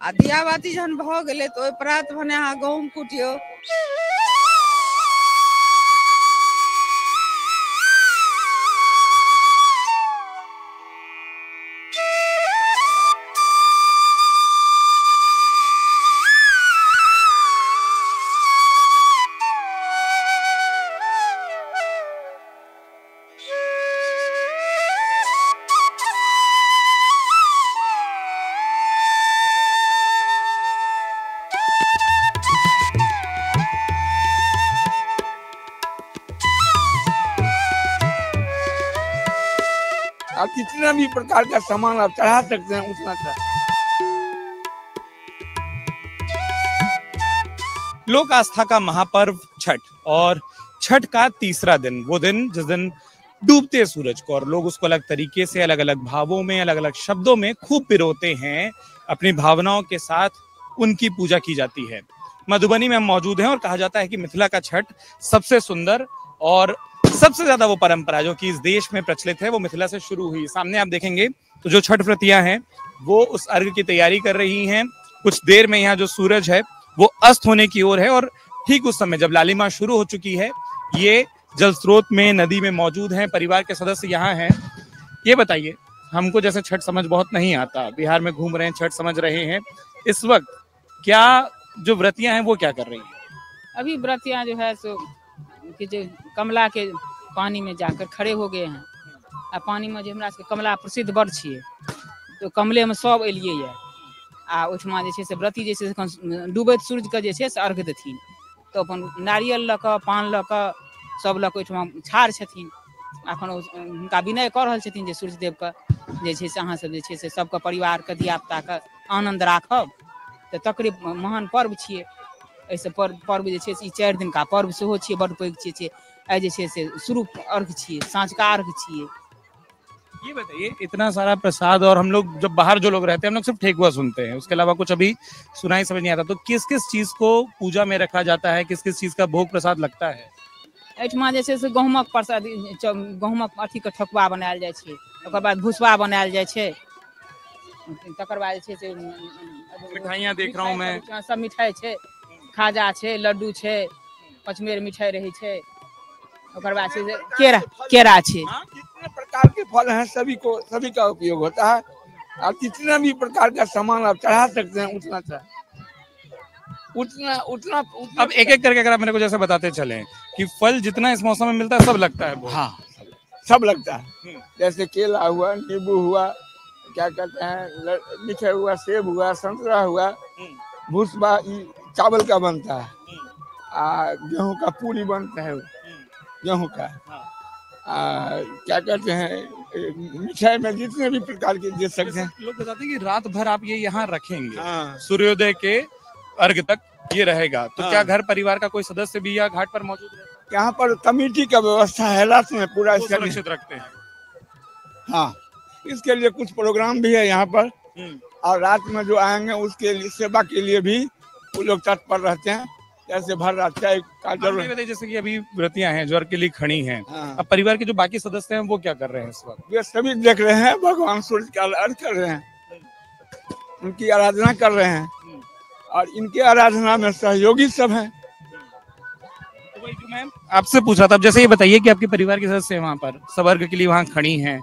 आ दिया बाती जहन भ गेलै तऽ ओहि प्रात भने अहाँ गहूम कुटियौ। आप जितना भी प्रकार का सामान आप चढ़ा सकते हैं उतना चढ़ा। लोक आस्था का महापर्व छठ और छठ का तीसरा दिन, वो दिन जिस दिन डूबते सूरज को और लोग उसको अलग तरीके से अलग अलग भावों में अलग अलग शब्दों में खूब पिरोते हैं, अपनी भावनाओं के साथ उनकी पूजा की जाती है। मधुबनी में हम मौजूद हैं और कहा जाता है कि मिथिला का छठ सबसे सुंदर और सबसे ज्यादा वो परंपरा जो कि इस देश में प्रचलित है वो मिथिला से शुरू हुई। सामने आप देखेंगे तो जो छठ व्रतियां हैं वो उस अर्घ की तैयारी कर रही हैं। कुछ देर में यहाँ जो सूरज है वो अस्त होने की ओर है और ठीक उस समय जब लालिमा शुरू हो चुकी है, ये जल स्रोत में नदी में मौजूद हैं, परिवार के सदस्य यहाँ हैं। ये बताइए, हमको जैसे छठ समझ बहुत नहीं आता, बिहार में घूम रहे हैं, छठ समझ रहे हैं, इस वक्त क्या जो व्रतियां हैं वो क्या कर रही हैं? अभी व्रतियां जो है सो कि जो कमला के पानी में जाकर खड़े हो गए हैं। आ पानी में जो हमरा सबके कमला प्रसिद्ध बड़ छियै, तो कमले में सब एलियै ये। आ ओहिठमा जे छै से व्रती जे छै से डूबैत सूरज के जे छै से अर्घ देथिन, तो अपन नारियल लऽ कऽ पान लऽ कऽ सब लऽ कऽ ओहिठमा ठाढ़ छथिन। अखन हुनका विनय कऽ रहल छथिन जे सूर्यदेव के जे छै से अहाँ सब जे छै से सबके परिवार के धिया पुता के आनंद राखब। तऽ तकरे महान पर्व छियै। ऐसे पर्व जे छै से 4 दिन का पर्व सेहो छियै, बड़ पैघ छियै। आई जे छै से शुरू अर्घ छियै, साँझका अर्घ छियै। ये बताइए, इतना सारा प्रसाद और हम लोग जब बाहर जो लोग रहते हैं हम लोग सिर्फ ठेकुआ सुनते हैं, उसके अलावा कुछ अभी सुनाई समझ नहीं आता, तो किस किस चीज को पूजा में रखा जाता है, किस किस चीज का भोग प्रसाद लगता है? एहिठमा जे छै से गहूमक प्रसाद, गहूमक अथी के ठकुआ बनायल जाइ छै, ओकर बाद भुसबा बनायल जाइ छै, तकर बाद जे छै से मिठाइयाँ देख रहा हूँ मैं, सब मिठाई छै, खाजा छै, लड्डू छै, पचमेर मिठाई रही छै, ओकर बाद से केरा छै। जितने प्रकार के फल हैं सभी का उपयोग होता है। आप जितना भी प्रकार का सामान आप चढ़ा सकते हैं उतना चढ़ा, उतना। अब एक एक करके अगर आप मेरे को जैसे बताते चलें कि फल जितना इस मौसम में मिलता है सब लगता है? हाँ, सब लगता है। जैसे केला हुआ, नींबू हुआ, क्या कहते हैं, मिठाई हुआ, सेब हुआ, संतरा हुआ, भुसबा चावल का बनता है, गेहूं का पूरी बनता है, गेहूं का, क्या कहते हैं, मिठाई में जितने भी प्रकार के दे सकते हैं। लोग बताते हैं कि रात भर आप ये यहाँ रखेंगे, सूर्योदय के अर्घ तक ये रहेगा, तो क्या घर परिवार का कोई सदस्य भी या घाट पर मौजूद रहता है? यहाँ पर कमेटी का व्यवस्था है, रात में पूरा सुरक्षित रखते हैं। हाँ, इसके लिए कुछ प्रोग्राम भी है यहाँ पर, और रात में जो आएंगे उसके लिए सेवा के लिए भी वो लोग तत्पर रहते हैं। जैसे भर रात चाय का जरूरत, जैसे कि अभी व्रतियां हैं जो अर्घ के लिए खड़ी हैं, अब परिवार के जो बाकी सदस्य हैं वो क्या कर रहे हैं इस वक्त? वे सभी देख रहे हैं, भगवान सूर्य का अर्घ कर रहे हैं, उनकी आराधना कर रहे हैं, और इनके आराधना में सहयोगी सब हैं। तो वही जो मैं आपसे पूछा था, जैसे ये बताइए कि आपके परिवार के सदस्य वहाँ पर सब अर्घ के लिए वहाँ खड़ी हैं,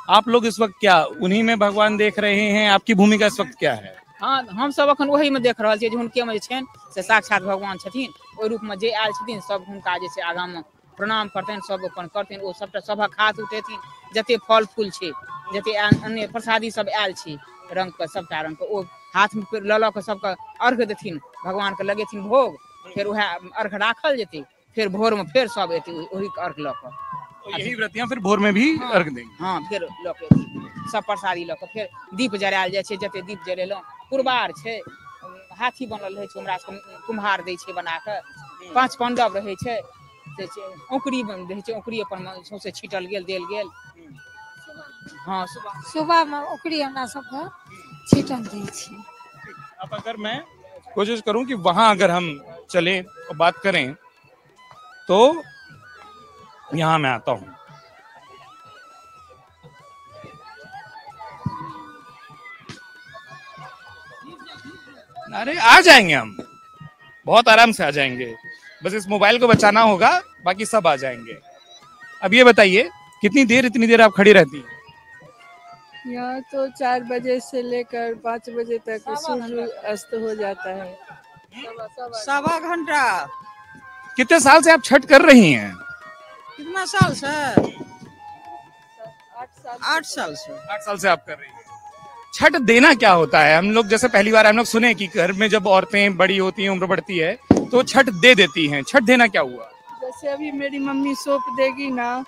आप लोग इस वक्त क्या उन्हीं में भगवान देख रहे हैं? आपकी भूमिका इस वक्त क्या है? हाँ, हम सब अखन वही में देख रहल छियै जे हुनके में जे छनि से साक्षात भगवान छथिन। ओहि रूप में जे आयल छथिन सब हुनका जे छै आगाँ में प्रणाम करतनि, सब अपन करतनि, ओ सबटा सभक हाथ उठेथिन, जते फल फूल छै, जते अन्य प्रसादी सब आयल छै रंग के, सबटा रंग के ओ हाथ में लऽ कऽ सबके अर्घ देथिन, भगवान के लगेथिन भोग, फिर वह अर्घ राखल जेतै, फिर भोर में फिर सब एतै ओही के अर्घ लऽ कऽ। तो यही व्रतियां फिर भोर में भी अर्घ देंगे? हाँ, फिर लऽ के सब प्रसादी लऽ कऽ फिर दीप जरायल जाइ छै, जते दीप जरेलहुँ, कुरबार छै, हाथी बनल रहै छै, हमरा सबके कुम्हार दै छै बना कऽ, 5 पांडव रहै छै, औंकड़ी रहै छै, औंकड़ी अपन सौंसे छीटल गेल, देल गेल। हाँ, सुबह में औंकड़ी हमरा सबके छीटल दै छै। अब अगर मैं कोशिश करूं कि वहां अगर हम चलें और बात करें तो यहाँ मैं आता हूँ। अरे आ जाएंगे हम, बहुत आराम से आ जाएंगे, बस इस मोबाइल को बचाना होगा, बाकी सब आ जाएंगे। अब ये बताइए इतनी देर आप खड़ी रहती हैं? यहाँ तो 4 बजे से लेकर 5 बजे तक सूर्य अस्त हो जाता है। सवा घंटा। कितने साल से आप छठ कर रही हैं? कितना साल से? 8 साल से। 8 साल से आप कर रही हैं। छठ देना क्या होता है? हम लोग जैसे पहली बार हम लोग सुने कि घर में जब औरतें बड़ी होती हैं, उम्र बढ़ती है, तो छठ दे देती हैं। छठ देना क्या हुआ? जैसे अभी मेरी मम्मी सौंप देगी ना,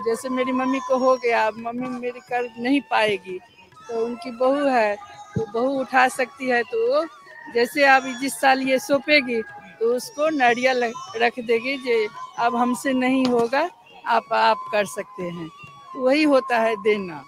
जैसे मेरी मम्मी को हो गया, अब मम्मी मेरी कर नहीं पाएगी, तो उनकी बहू है, तो बहू उठा सकती है, तो जैसे अभी जिस साल ये सौंपेगी तो उसको नारियल रख देगी, जे अब हमसे नहीं होगा, आप कर सकते हैं, तो वही होता है देना।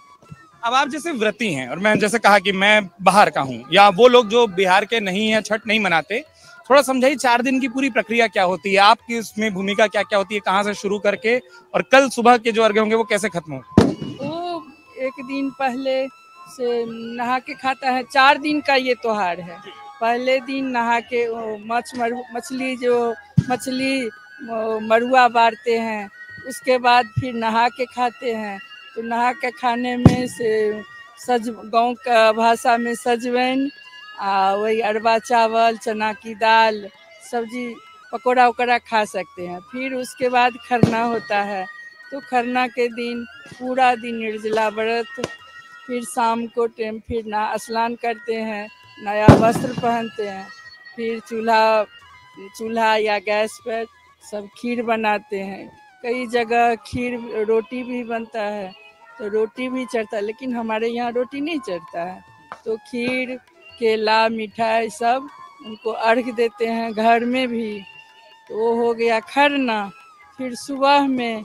अब आप जैसे व्रती हैं और मैं जैसे कहा कि मैं बाहर का हूँ, या वो लोग जो बिहार के नहीं है, छठ नहीं मनाते, थोड़ा समझाइए 4 दिन की पूरी प्रक्रिया क्या होती है, आपकी उसमें भूमिका क्या क्या होती है, कहाँ से शुरू करके और कल सुबह के जो अर्घ्य होंगे वो कैसे खत्म होंगे? वो एक दिन पहले से नहा के खाता है। 4 दिन का ये त्योहार है। पहले दिन नहा के मछली मरुआ बारते हैं, उसके बाद फिर नहा के खाते हैं। तो नहा के खाने में से गाँव का भाषा में सजवैन, वही अरबा चावल, चना की दाल, सब्जी, पकौड़ा वकौड़ा खा सकते हैं। फिर उसके बाद खरना होता है, तो खरना के दिन पूरा दिन निर्जला व्रत, फिर शाम को टाइम फिर स्नान करते हैं, नया वस्त्र पहनते हैं, फिर चूल्हा या गैस पर सब खीर बनाते हैं। कई जगह खीर रोटी भी बनता है, तो रोटी भी चढ़ता है, लेकिन हमारे यहाँ रोटी नहीं चढ़ता है। तो खीर, केला, मिठाई सब उनको अर्घ देते हैं घर में भी। तो वो हो गया खरना। फिर सुबह में,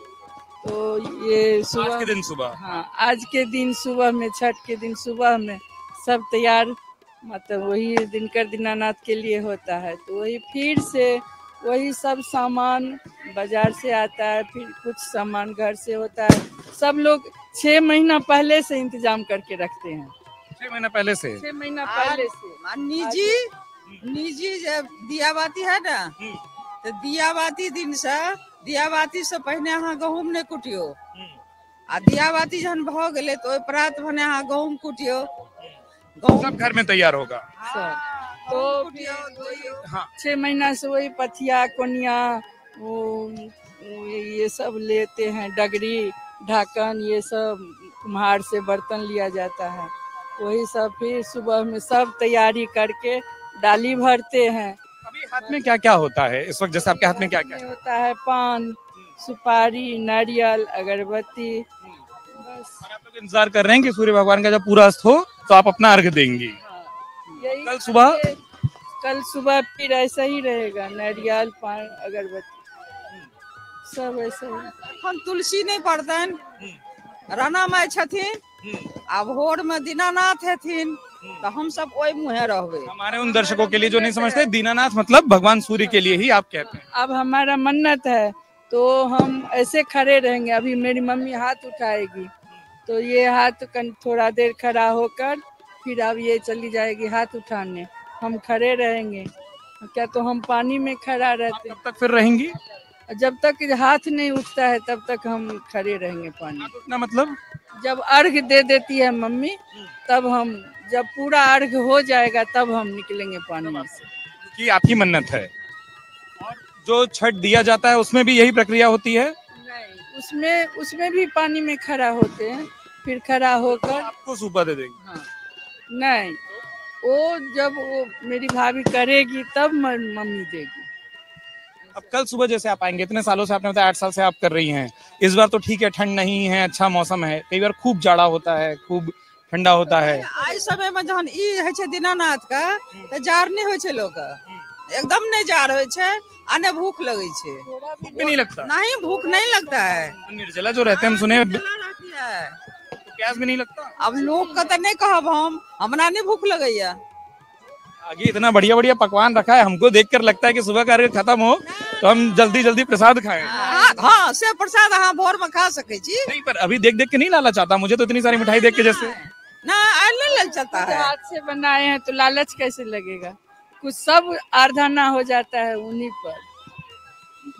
तो ये सुबह, आज के दिन सुबह, हाँ, आज के दिन सुबह में, छठ के दिन सुबह में सब तैयार, मतलब वही दिनकर दीनानाथ के लिए होता है। तो वही फिर से वही सब सामान बाजार से आता है, फिर कुछ सामान घर से होता है। सब लोग 6 महीना पहले से इंतजाम करके रखते हैं। 6 महीना पहले से? 6 महीना पहले से। निजी जब दियाबाती है ना, तो दियाबाती से पहले अहाँ गहूम नहीं कुटियो, आ दियाबाती जहन भ गेले तो ओइ प्रात भने अहाँ गहूम कुटियो, गहूम सब घर में तैयार होगा। तो हाँ, 6 महीना से वही पथिया, कोनिया, ये सब लेते हैं, डगरी, ढाकन, ये सब कुम्हार से बर्तन लिया जाता है। वही सब फिर सुबह में सब तैयारी करके डाली भरते हैं। अभी हाथ में क्या क्या होता है इस वक्त? जैसे आपके हाथ में क्या क्या होता है? पान, सुपारी, नारियल, अगरबत्ती, बस। और आप लोग इंतजार कर रहे हैं कि सूर्य भगवान का जब पूरा अस्त हो तो आप अपना अर्घ देंगी। यही कल सुबह फिर ऐसा ही रहेगा, नारियल, पान, अगरबत्ती सब ऐसा ही। हम तुलसी नहीं पड़तन, राना माई छथिन, आ भोर में दीनानाथ हेथिन, तो हम सब ओइ मुहे रहबे। हमारे उन दर्शकों के लिए जो नहीं समझते, दीनानाथ मतलब भगवान सूर्य के लिए ही आप कहते हैं। अब हमारा मन्नत है तो हम ऐसे खड़े रहेंगे। अभी मेरी मम्मी हाथ उठाएगी, तो ये हाथ थोड़ा देर खड़ा होकर फिर अब ये चली जाएगी हाथ उठाने, हम खड़े रहेंगे। क्या तो हम पानी में खड़ा रहते हैं। कब तक फिर रहेंगी? जब तक हाथ नहीं उठता है तब तक हम खड़े रहेंगे पानी। हाथ उठना मतलब? जब अर्घ दे देती है मम्मी, तब हम, जब पूरा अर्घ हो जाएगा तब हम निकलेंगे पानी में से। कि आपकी मन्नत है। और जो छठ दिया जाता है उसमें भी यही प्रक्रिया होती है? नहीं, उसमें भी पानी में खड़ा होते हैं, फिर खड़ा होकर आपको सूपा दे देंगे? हाँ, नहीं, वो जब वो मेरी भाभी करेगी तब मम्मी देगी। अब कल सुबह जैसे आप आएंगे, इतने सालों से आपने बताया 8 साल से आप कर रही हैं, इस बार तो ठीक है ठंड नहीं है, अच्छा मौसम है, कई बार खूब जाड़ा होता है, खूब ठंडा होता है। आई समय में जहन ई है छे दीनानाथ का, तो जार नहीं होय छे लोग, एकदम नहीं जार होय छे, आने भूख लगे छे। भूख भी नहीं लगता? नहीं, भूख नहीं लगता है। निर्जला जो रहते हैं हम सुने, रहती है, तो प्यास भी नहीं लगता? अब लोग का तो नहीं कहब, हमरा नहीं भूख लगैया। आगे इतना बढ़िया बढ़िया पकवान रखा है, हमको देखकर लगता है कि सुबह का अर्घ खत्म हो तो हम जल्दी जल्दी प्रसाद खाएं। हाँ, से प्रसाद अहाँ भोर में खा सके छी। नहीं, पर अभी देख देख के नहीं लालच आता मुझे, तो इतनी सारी मिठाई देख के जैसे ना नहीं लग जाता है। हाथ से बनाए हैं तो लालच कैसे लगेगा? कुछ सब आराधना हो जाता है उन्हीं पर।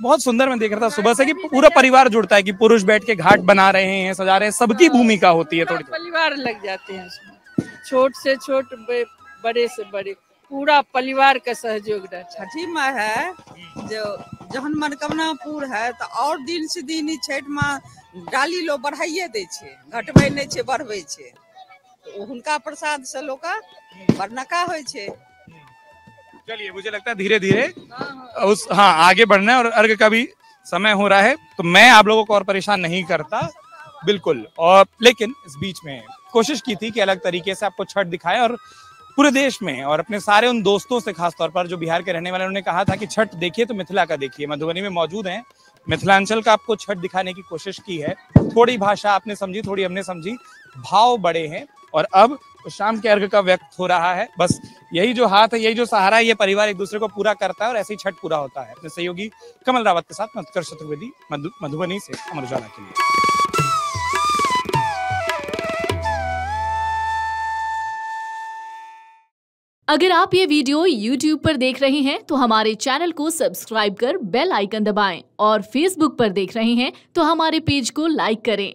बहुत सुंदर मैं देख रहा था सुबह से कि पूरा परिवार जुड़ता है, कि पुरुष बैठ के घाट बना रहे हैं, सजा रहे हैं, सबकी भूमिका होती है पूरा थोड़ी। परिवार लग जाते हैं उसमें, छोट से छोट बड़े से बड़े, पूरा परिवार का सहयोग रहता है। छठी माँ है जो जहन मनोकामना पूर्ण है तो और दिन से दिन ई छठ माँ डाली लो बढ़ाइए दे छे, घटबै नहीं छे, बढ़बै छे। तो हुनका प्रसाद से लोग का बरनका होय छे। चलिए, मुझे लगता है धीरे धीरे उस आगे बढ़ना है और अर्घ का भी समय हो रहा है, तो मैं आप लोगों को और परेशान नहीं करता बिल्कुल। और लेकिन इस बीच में कोशिश की थी कि अलग तरीके से आपको छठ दिखाए, और पूरे देश में और अपने सारे उन दोस्तों से खास तौर पर जो बिहार के रहने वाले, उन्होंने कहा था कि छठ देखिए तो मिथिला का देखिए। मधुबनी में मौजूद हैं, मिथिलांचल का आपको छठ दिखाने की कोशिश की है। थोड़ी भाषा आपने समझी, थोड़ी हमने समझी, भाव बड़े हैं। और अब शाम के अर्घ का व्यक्त हो रहा है। बस यही जो हाथ है, यही जो सहारा है, ये परिवार एक दूसरे को पूरा करता है और ऐसे ही छठ पूरा होता है। अपने सहयोगी कमल रावत के साथ उत्कर्ष चतुर्वेदी, मधुबनी से अमर उजाला के लिए। अगर आप ये वीडियो YouTube पर देख रहे हैं तो हमारे चैनल को सब्सक्राइब कर बेल आइकन दबाएं, और Facebook पर देख रहे हैं तो हमारे पेज को लाइक करें।